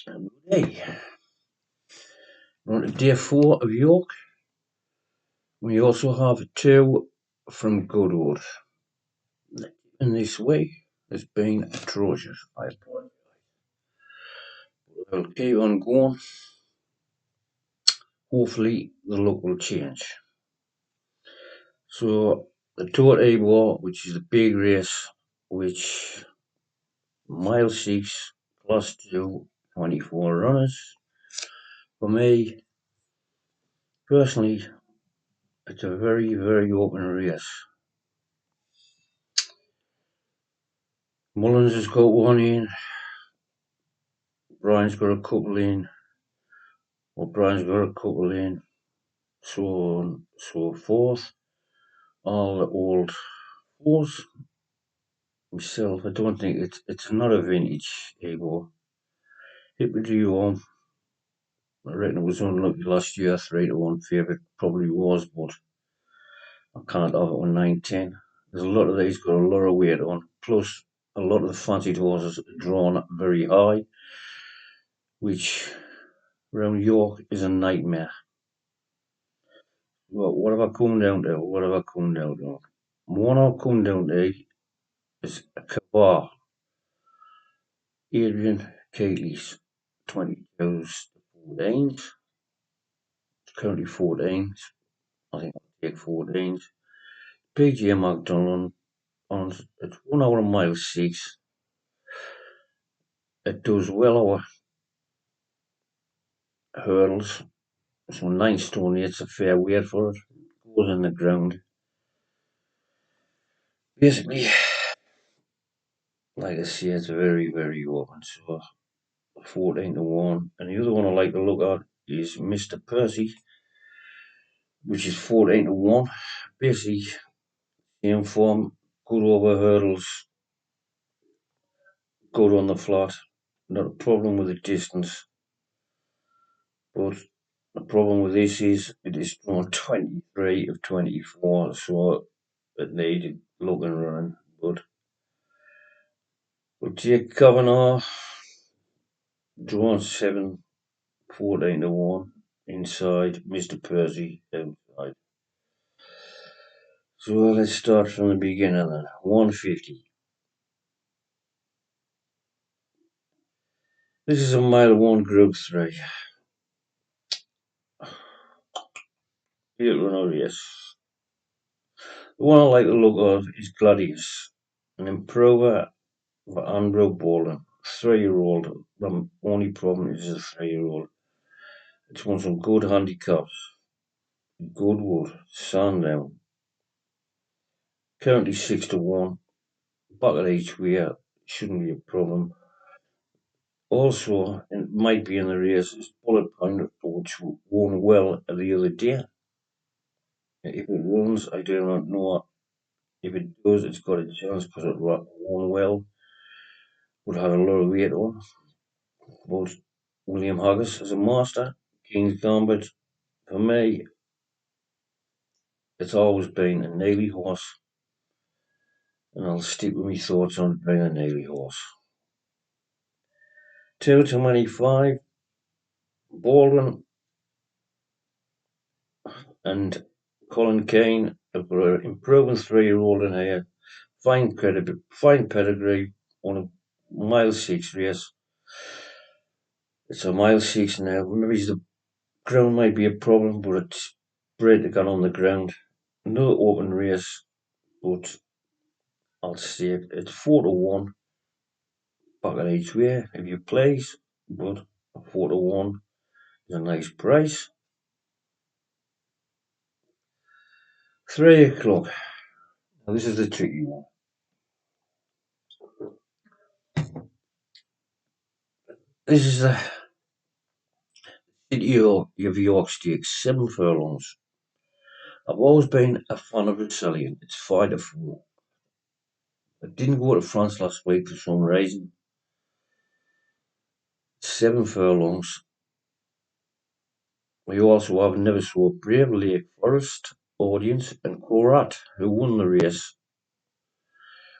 Good day. We're on to day 4 of York. We also have 2 from Goodwood. And this week has been atrocious. I apologize. I'll keep on going. Hopefully the luck will change. So the Tour Ebor, which is the big race, which mile 6, class 2, 24 runners. For me, personally, it's a very, very open race. Mullins has got one in. Brian's got a couple in. Brian's got a couple in. So on, so forth. All the old fours. Myself, I don't think it's not a vintage Ebor. Hippodrome, I reckon it was unlucky last year, 3-1 favourite, probably was, but I can't have it on 9-10. There's a lot of these got a lot of weight on, plus a lot of the fancied horses are drawn very high, which around York is a nightmare. Well, what have I come down to? What have I come down to? One I've come down to is a Kabar. Adrian Keithbailes, 22s to 14s. It's currently 14s. I think I'll take 14s. PJ McDonald on it's 1 hour and mile 6. It does well over hurdles. So 9 stone, it's a fair weight for it. Goes in the ground. Basically, like I say, it's very, very open. So 14-1. And the other one I like to look at is Mr. Percy, which is 14-1. Basically, same form, good over hurdles, good on the flat. Not a problem with the distance. But the problem with this is it is drawn 23 of 24, so it needed looking running. But we'll take Kavanagh, drawn 7, 14-1 inside, Mr. Percy outside. So let's start from the beginning then. 150. This is a mile 1 group 3. He'll run yes. The one I like the look of is Gladius, an improver for Andrew Bolden, 3-year-old. The only problem is a 3-year-old. It's won some good handicaps. Goodwood, Sandown. Currently 6-1. Back at each way, shouldn't be a problem. Also, it might be in the race, is Bullet Point, which won well the other day. If it runs, I do not know. If it does, it's got a chance because it won well. Would have a lot of weight on. But William Haggis as a master, King's Gambit, for me, it's always been a Neely horse. And I'll stick with my thoughts on it being a Neely horse. 2-25, Baldwin and Colin Kane have got an improving 3-year-old in here. Fine pedigree on a mile 6 race. It's a mile 6 now. Maybe the ground might be a problem, but it's great to get on the ground. Another open race, but I'll say it's 4-1. Back at each way, if you please, but 4-1 is a nice price. 3 o'clock. Now this is the tricky one. This is the City of York Stakes, 7 furlongs. I've always been a fan of Italian. It's 5-4. I didn't go to France last week for some reason. 7 furlongs. We also have Never So Brave, Lake Forest, Audience, and Korat, who won the race,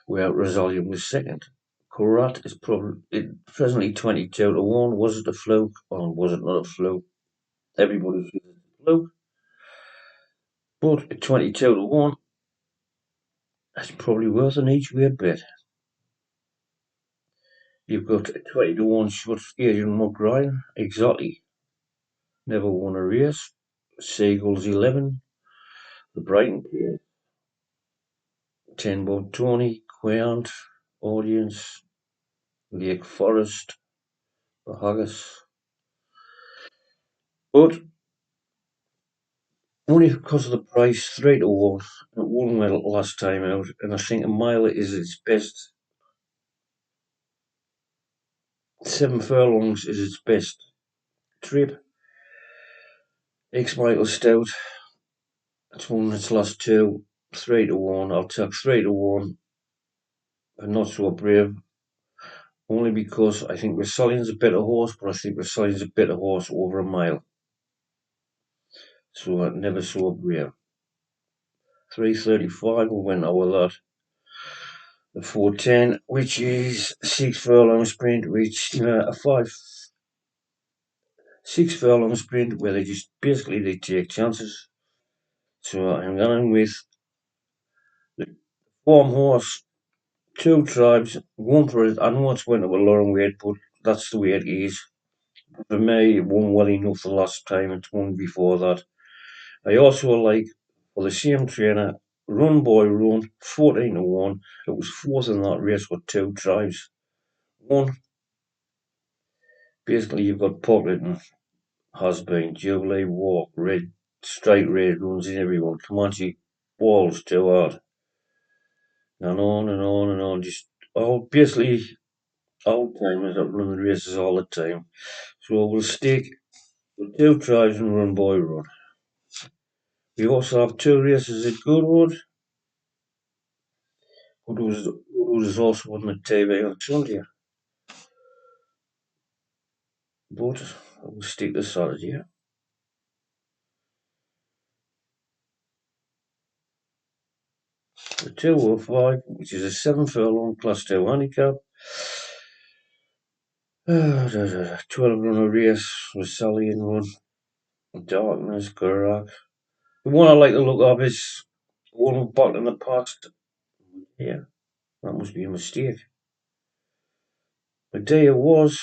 where Rosalia was second. Correct is probably presently 22-1. Was it a fluke or was it not a fluke? Everybody says it's a fluke, but at 22-1, that's probably worth an each way bet. You've got a 20-1 short Adrian McGryan, exactly. Never won a race. Seagulls 11, the Brighton Pier, 10 Bob Tony, Quant, Audience, Lake Forest, the Haggis. But only because of the price, 3-1. It won well last time out, and I think a mile is its best. 7 furlongs is its best trip. Ex Michael Stout, it's won its last two, 3-1. I'll take 3-1, but not so brave. Only because I think Resilien's a better horse, but I think Resilien's a better horse over a mile. So I never saw brave. 3:35 we went over that. The 4:10, which is 6 furlong sprint, which a 6 furlong sprint where they just basically they take chances. So I'm going with the form horse, 2 tribes, one for it. I know it's went up a long weight, but that's the way it is. For me, it won well enough the last time. It's won before that. I also like, for the same trainer, Run Boy Run, 14-1. It was fourth in that race with 2 tribes. One, basically you've got Pockleton, has been, Jubilee Walk, Red, Straight Red runs in everyone. Comanche balls too hard. And on and on and on. Just basically old timers that run the races all the time. So we'll stick with 2 tribes and Run Boy Run. We also have 2 races at Goodwood. Goodwood is also on the TV on Sunday. But we'll stick to Saturday. The 205, which is a 7 furlong class 2 handicap. 12 runner race with Sally in one. Darkness, correct. The one I like the look of is one back in the past. Yeah, that must be a mistake. The day it was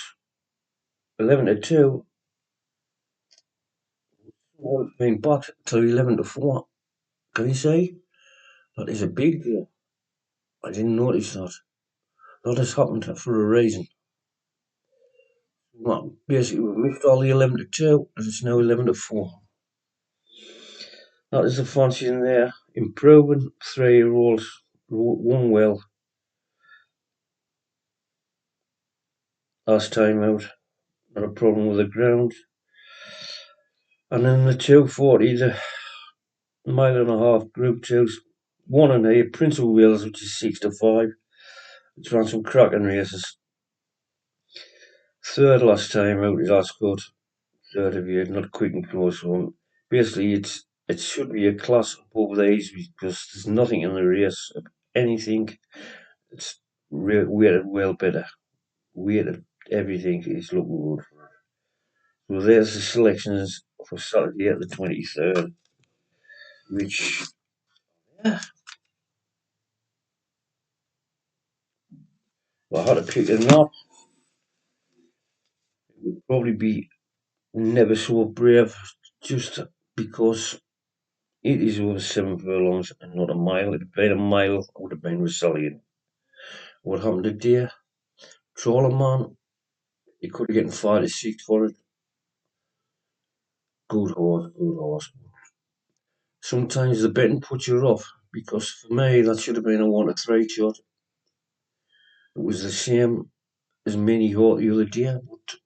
11-2. Well, it's been back to 11-4. Can you see? That is a big deal. I didn't notice that. That has happened for a reason. Well, basically, we missed all the 11-2, and it's now 11-4. That is the fancy in there. Improving 3-year-olds, won well last time out. Not a problem with the ground. And then the 240, the mile and a half group twos, 1 and 8, Prince of Wales, which is 6-5. It's run some cracking races. Third last time out is Ascot. Third of year, not quick and close one. Basically, it should be a class above these because there's nothing in the race of anything. It's weighted well better. Weighted everything is looking good. So there's the selections for Saturday at the 23rd, which, yeah, if I had to pick a knot, it would probably be Never So Brave, just because it is over 7 furlongs and not a mile. If it had been a mile, I would have been resilient. What happened today? Trawler Man, he could have gotten 5-6 for it. Good horse, good horse. Sometimes the betting puts you off, because for me that should have been a 1-3 shot. It was the same as Mini Hawk the other day, but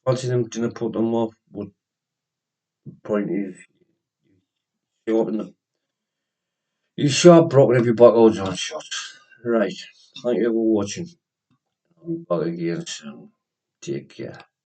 fancy them didn't put them off. But the point is, you sharp broken if you back odds on shots. Right. Thank you for watching. I'll be back again soon. Take care.